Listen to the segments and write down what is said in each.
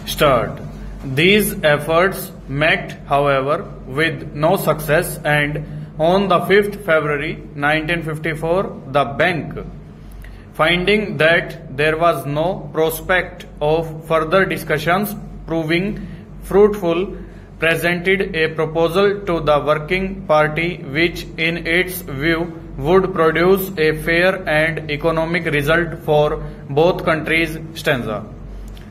start. These efforts met, however, with no success, and on the 5th February 1954, the bank, finding that there was no prospect of further discussions proving fruitful, presented a proposal to the Working Party which, in its view, would produce a fair and economic result for both countries. Stanza.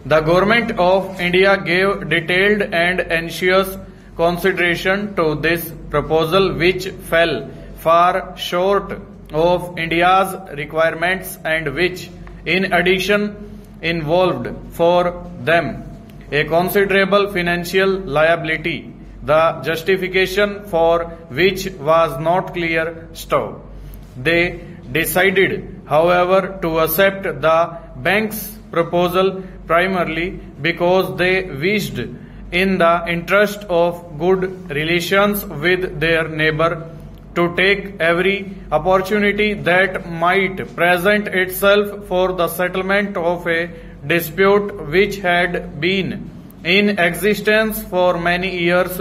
The Government of India gave detailed and anxious consideration to this proposal, which fell far short of India's requirements and which, in addition, involved for them a considerable financial liability, the justification for which was not clear. They decided, however, to accept the bank's proposal primarily because they wished, in the interest of good relations with their neighbor, to take every opportunity that might present itself for the settlement of a dispute which had been in existence for many years.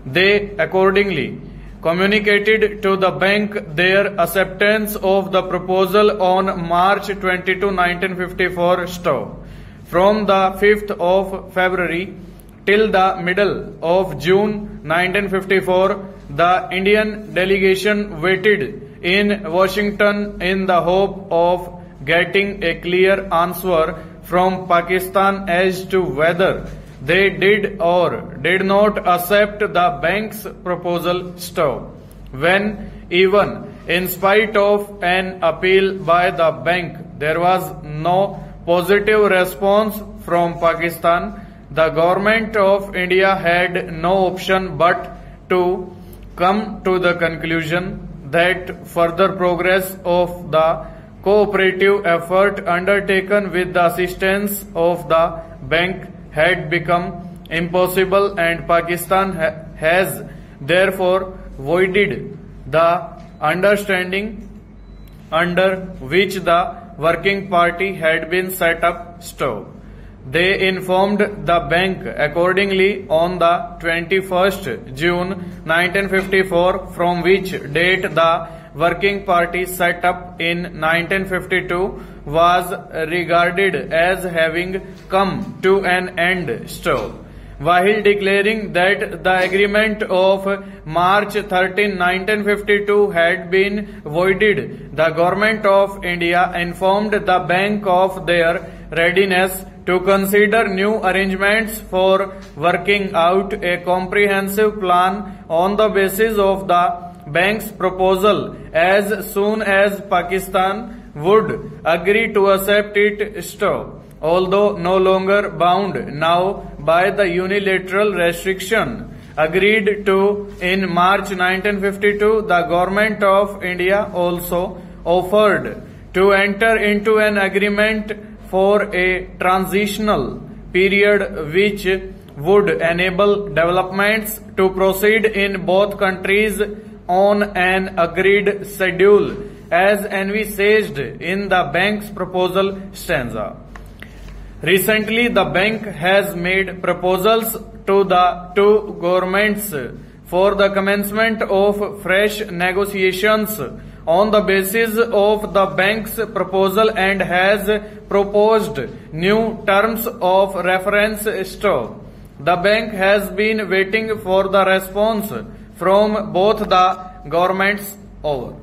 They accordingly communicated to the bank their acceptance of the proposal on March 22, 1954. From the 5th of February till the middle of June 1954, the Indian delegation waited in Washington in the hope of getting a clear answer from Pakistan as to whether they did or did not accept the bank's proposal. When, even in spite of an appeal by the bank, there was no positive response from Pakistan, the Government of India had no option but to come to the conclusion that further progress of the cooperative effort undertaken with the assistance of the bank had become impossible, and Pakistan has therefore voided the understanding under which the Working Party had been set up. They informed the bank accordingly on the 21st June 1954, from which date the Working Party set up in 1952 was regarded as having come to an end. While declaring that the agreement of March 13, 1952 had been voided, the Government of India informed the bank of their readiness to consider new arrangements for working out a comprehensive plan on the basis of the bank's proposal as soon as Pakistan would agree to accept it. Although no longer bound now by the unilateral restriction agreed to in March 1952, the Government of India also offered to enter into an agreement for a transitional period which would enable developments to proceed in both countries on an agreed schedule as envisaged in the bank's proposal. Recently, the bank has made proposals to the two governments for the commencement of fresh negotiations on the basis of the bank's proposal and has proposed new terms of reference. The bank has been waiting for the response from both the governments. Over.